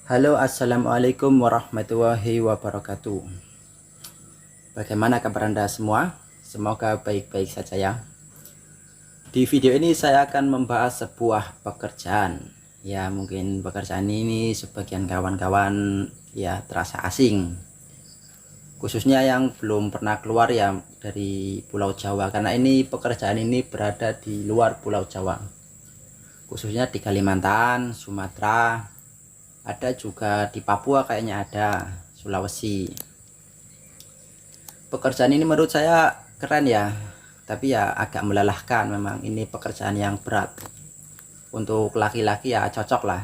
Halo, assalamualaikum warahmatullahi wabarakatuh. Bagaimana kabar Anda semua? Semoga baik-baik saja ya. Di video ini saya akan membahas sebuah pekerjaan. Ya, mungkin pekerjaan ini sebagian kawan-kawan ya terasa asing. Khususnya yang belum pernah keluar ya dari Pulau Jawa, karena ini pekerjaan ini berada di luar Pulau Jawa. Khususnya di Kalimantan, Sumatera, ada juga di Papua, kayaknya ada Sulawesi. Pekerjaan ini menurut saya keren ya, tapi ya agak melelahkan. Memang ini pekerjaan yang berat. Untuk laki-laki ya cocok lah.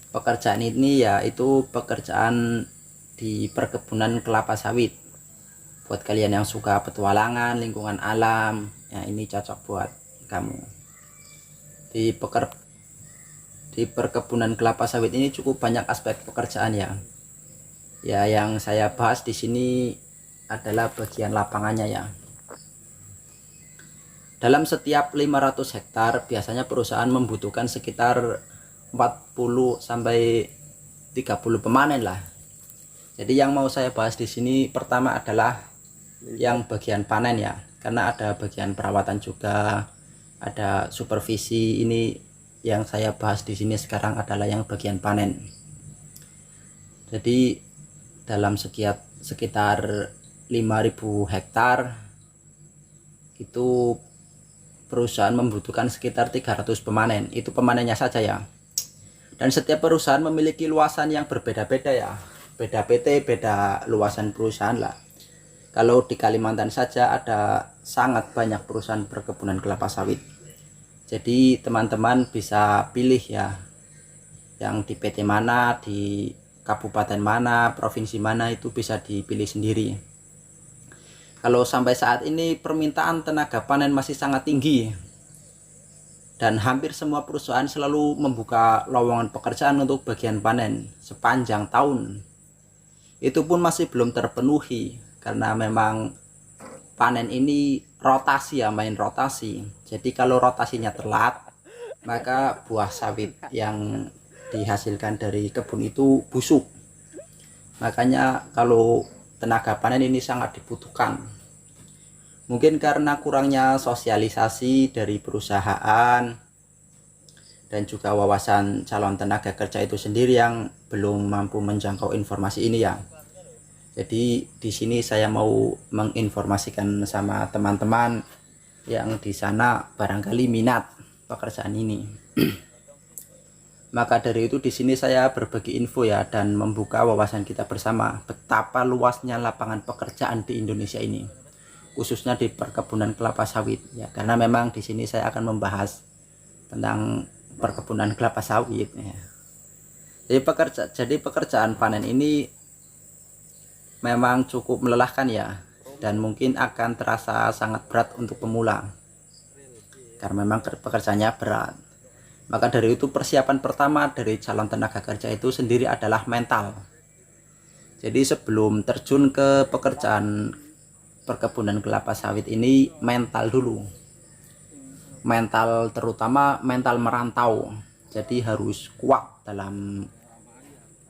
Pekerjaan ini ya itu pekerjaan di perkebunan kelapa sawit. Buat kalian yang suka petualangan, lingkungan alam, ya ini cocok buat kamu. Di perkebunan kelapa sawit ini cukup banyak aspek pekerjaan ya. Ya, yang saya bahas di sini adalah bagian lapangannya ya. Dalam setiap 500 hektar biasanya perusahaan membutuhkan sekitar 40 sampai 30 pemanen lah. Jadi yang mau saya bahas di sini pertama adalah yang bagian panen ya, karena ada bagian perawatan juga, ada supervisi. Ini yang saya bahas di sini sekarang adalah yang bagian panen. Jadi dalam sekitar 5.000 hektar itu perusahaan membutuhkan sekitar 300 pemanen. Itu pemanennya saja ya. Dan setiap perusahaan memiliki luasan yang berbeda-beda ya. Beda PT, beda luasan perusahaan lah. Kalau di Kalimantan saja ada sangat banyak perusahaan perkebunan kelapa sawit. Jadi teman-teman bisa pilih ya, yang di PT mana, di kabupaten mana, provinsi mana, itu bisa dipilih sendiri. Kalau sampai saat ini permintaan tenaga panen masih sangat tinggi, dan hampir semua perusahaan selalu membuka lowongan pekerjaan untuk bagian panen sepanjang tahun. Itu pun masih belum terpenuhi karena memang panen ini rotasi ya, main rotasi. Jadi kalau rotasinya telat, maka buah sawit yang dihasilkan dari kebun itu busuk. Makanya kalau tenaga panen ini sangat dibutuhkan. Mungkin karena kurangnya sosialisasi dari perusahaan dan juga wawasan calon tenaga kerja itu sendiri yang belum mampu menjangkau informasi ini ya. Jadi di sini saya mau menginformasikan sama teman-teman yang di sana barangkali minat pekerjaan ini. Maka dari itu di sini saya berbagi info ya, dan membuka wawasan kita bersama betapa luasnya lapangan pekerjaan di Indonesia ini, khususnya di perkebunan kelapa sawit ya, karena memang di sini saya akan membahas tentang perkebunan kelapa sawit ya. Jadi pekerjaan panen ini memang cukup melelahkan ya, dan mungkin akan terasa sangat berat untuk pemula karena memang pekerjaannya berat. Maka dari itu persiapan pertama dari calon tenaga kerja itu sendiri adalah mental. Jadi sebelum terjun ke pekerjaan perkebunan kelapa sawit ini, mental dulu. Mental, terutama mental merantau. Jadi harus kuat dalam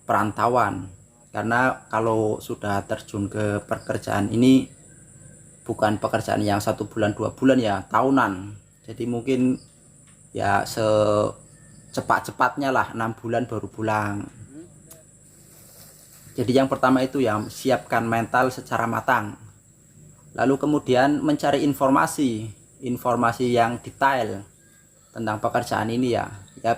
perantauan. Karena kalau sudah terjun ke pekerjaan ini bukan pekerjaan yang 1 bulan 2 bulan ya, tahunan. Jadi mungkin ya secepat-cepatnya lah 6 bulan baru pulang. Jadi yang pertama itu ya, siapkan mental secara matang. Lalu kemudian mencari informasi yang detail tentang pekerjaan ini ya. Ya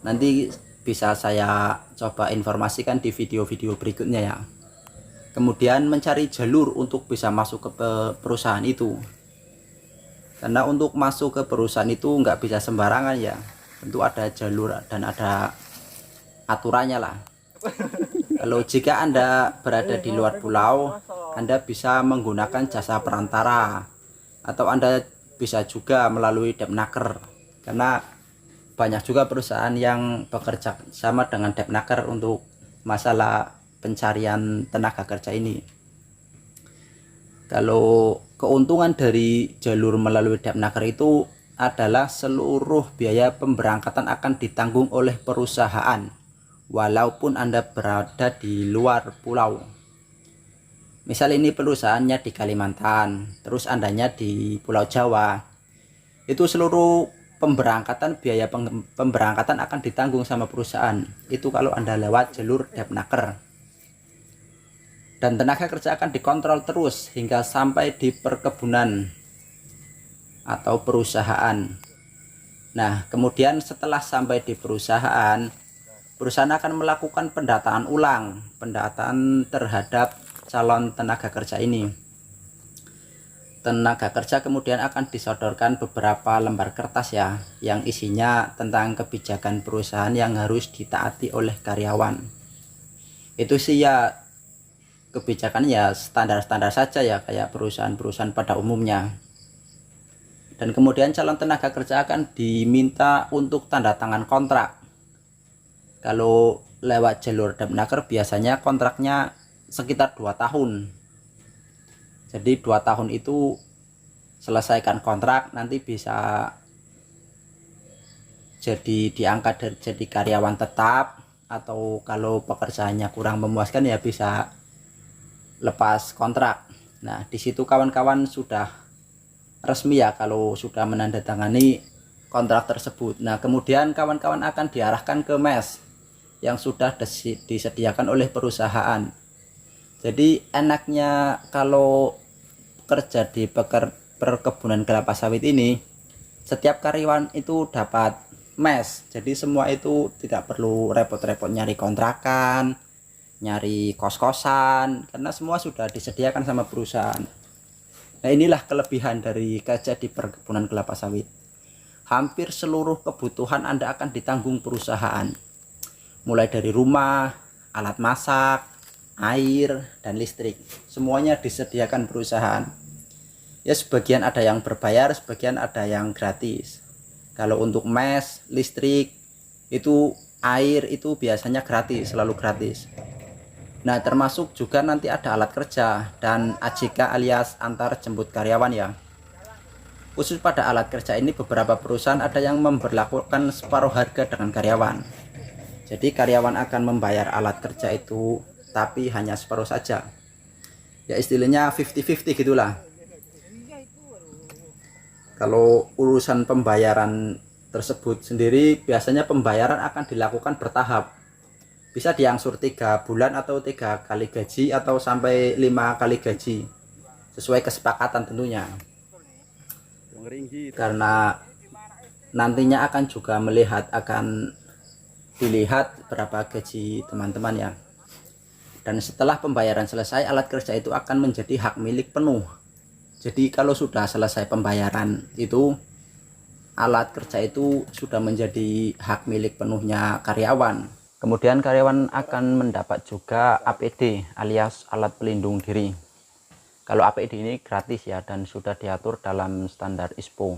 nanti bisa saya coba informasikan di video-video berikutnya ya. Kemudian mencari jalur untuk bisa masuk ke perusahaan itu. Karena untuk masuk ke perusahaan itu nggak bisa sembarangan ya. Tentu ada jalur dan ada aturannya lah. Kalau jika Anda berada di luar pulau, Anda bisa menggunakan jasa perantara, atau Anda bisa juga melalui Depnaker, karena banyak juga perusahaan yang bekerja sama dengan Depnaker untuk masalah pencarian tenaga kerja ini. Kalau keuntungan dari jalur melalui Depnaker itu adalah seluruh biaya pemberangkatan akan ditanggung oleh perusahaan walaupun Anda berada di luar pulau. Misal ini perusahaannya di Kalimantan, terus Andanya di Pulau Jawa, itu seluruh biaya pemberangkatan akan ditanggung sama perusahaan. Itu kalau Anda lewat jalur Depnaker. Dan tenaga kerja akan dikontrol terus hingga sampai di perkebunan atau perusahaan. Nah, kemudian setelah sampai di perusahaan akan melakukan pendataan terhadap calon tenaga kerja ini. Tenaga kerja kemudian akan disodorkan beberapa lembar kertas ya, yang isinya tentang kebijakan perusahaan yang harus ditaati oleh karyawan. Itu sih ya kebijakan ya standar-standar saja ya, kayak perusahaan-perusahaan pada umumnya. Dan kemudian calon tenaga kerja akan diminta untuk tanda tangan kontrak. Kalau lewat jalur Depnaker biasanya kontraknya sekitar 2 tahun. Jadi 2 tahun itu selesaikan kontrak, nanti bisa diangkat jadi karyawan tetap, atau kalau pekerjaannya kurang memuaskan ya bisa lepas kontrak. Nah, di situ kawan-kawan sudah resmi ya kalau sudah menandatangani kontrak tersebut. Nah, kemudian kawan-kawan akan diarahkan ke mes yang sudah disediakan oleh perusahaan. Jadi enaknya kalau kerja di perkebunan kelapa sawit ini, setiap karyawan itu dapat mes. Jadi semua itu tidak perlu repot-repot nyari kontrakan, nyari kos-kosan, karena semua sudah disediakan sama perusahaan. Nah, inilah kelebihan dari kerja di perkebunan kelapa sawit. Hampir seluruh kebutuhan Anda akan ditanggung perusahaan. Mulai dari rumah, alat masak, air, dan listrik. Semuanya disediakan perusahaan. Ya, sebagian ada yang berbayar, sebagian ada yang gratis. Kalau untuk mes, listrik, itu air itu biasanya gratis, selalu gratis. Nah, termasuk juga nanti ada alat kerja dan AJK alias antar jemput karyawan ya. Khusus pada alat kerja ini beberapa perusahaan ada yang memberlakukan separuh harga dengan karyawan. Jadi karyawan akan membayar alat kerja itu tapi hanya separuh saja. Ya istilahnya 50-50 gitulah. Kalau urusan pembayaran tersebut sendiri biasanya pembayaran akan dilakukan bertahap. Bisa diangsur 3 bulan atau 3 kali gaji atau sampai 5 kali gaji. Sesuai kesepakatan tentunya. Karena nantinya akan juga dilihat berapa gaji teman-teman ya. Dan setelah pembayaran selesai, alat kerja itu akan menjadi hak milik penuh. Jadi kalau sudah selesai pembayaran itu, alat kerja itu sudah menjadi hak milik penuhnya karyawan. Kemudian karyawan akan mendapat juga APD alias alat pelindung diri. Kalau APD ini gratis ya dan sudah diatur dalam standar ISPO.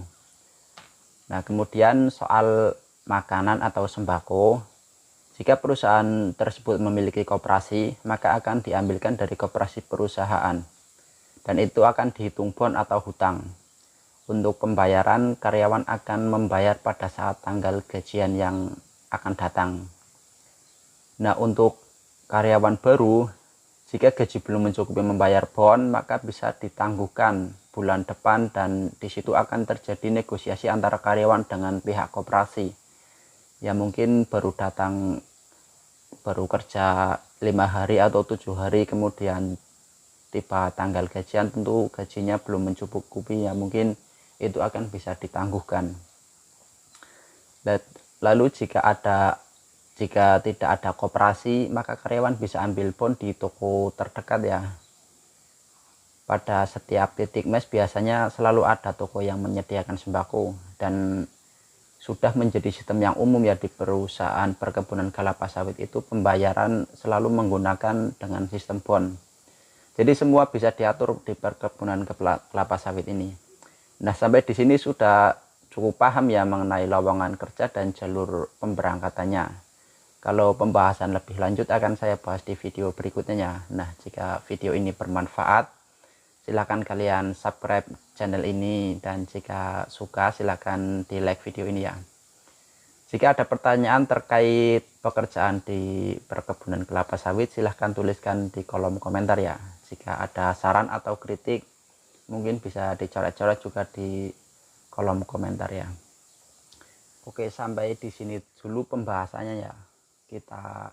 Nah, kemudian soal makanan atau sembako, jika perusahaan tersebut memiliki koperasi, maka akan diambilkan dari koperasi perusahaan. Dan itu akan dihitung bon atau hutang. Untuk pembayaran, karyawan akan membayar pada saat tanggal gajian yang akan datang. Nah, untuk karyawan baru, jika gaji belum mencukupi membayar bon, maka bisa ditangguhkan bulan depan dan di situ akan terjadi negosiasi antara karyawan dengan pihak koperasi. Ya mungkin baru kerja 5 hari atau 7 hari kemudian tiba tanggal gajian, tentu gajinya belum mencukupi ya, mungkin itu akan bisa ditangguhkan. Lalu jika tidak ada koperasi, maka karyawan bisa ambil bon di toko terdekat ya. Pada setiap titik mes biasanya selalu ada toko yang menyediakan sembako dan sudah menjadi sistem yang umum ya di perusahaan perkebunan kelapa sawit itu, pembayaran selalu menggunakan dengan sistem bon. Jadi semua bisa diatur di perkebunan kelapa sawit ini. Nah, sampai di sini sudah cukup paham ya mengenai lowongan kerja dan jalur pemberangkatannya. Kalau pembahasan lebih lanjut akan saya bahas di video berikutnya. Nah, jika video ini bermanfaat, Silahkan kalian subscribe channel ini, dan jika suka silahkan di like video ini ya. Jika ada pertanyaan terkait pekerjaan di perkebunan kelapa sawit, silahkan tuliskan di kolom komentar ya. Jika ada saran atau kritik, mungkin bisa dicoret-coret juga di kolom komentar ya. Oke, sampai di sini dulu pembahasannya ya. Kita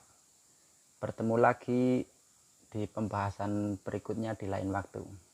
bertemu lagi di pembahasan berikutnya di lain waktu.